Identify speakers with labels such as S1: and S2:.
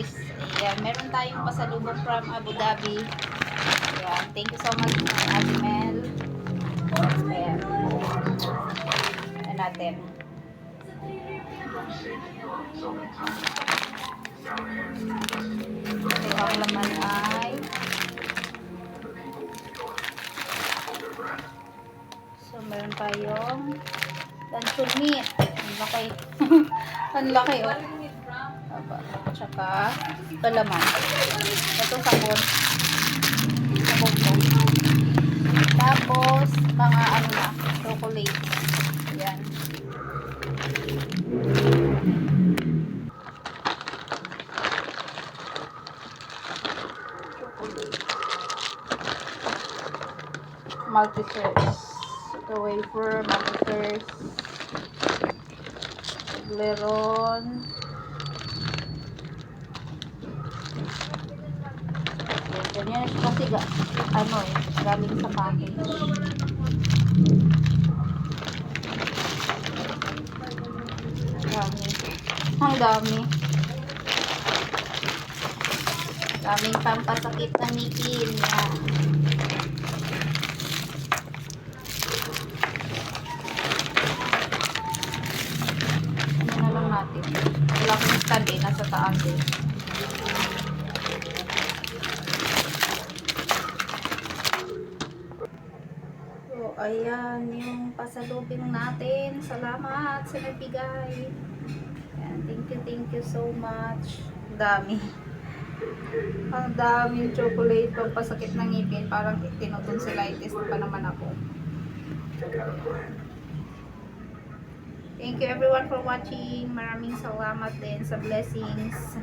S1: guys. Ayan, meron tayong pasalubong from Abu Dhabi. Ayan, thank you so much Ate Mel. Ayan. Ayan natin. So, ang laman ay meron tayong luncheon meat. Ang laki. Ang laki, oh. Tsaka palaman. Ito sabon. Sabon mo. Tapos, mga ano na, chocolate. Ayan. Chocolate. Multi-serves. Ito wafer, multi-serves. Toblerone. Ganyan siya kasi ano eh, galing sa package. Dami. Ang dami. Daming pampasakit na ngipin. Yan. Ano na lang natin. Wala kong stand eh, nasa taas eh. So, ayan yung pasalubing natin. Salamat sa nagbigay. Ayan, thank you so much. Ang dami. Ang daming chocolate, pampasakit ng ngipin. Parang tinutonsillitis pa naman ako. Thank you everyone for watching. Maraming salamat din sa blessings.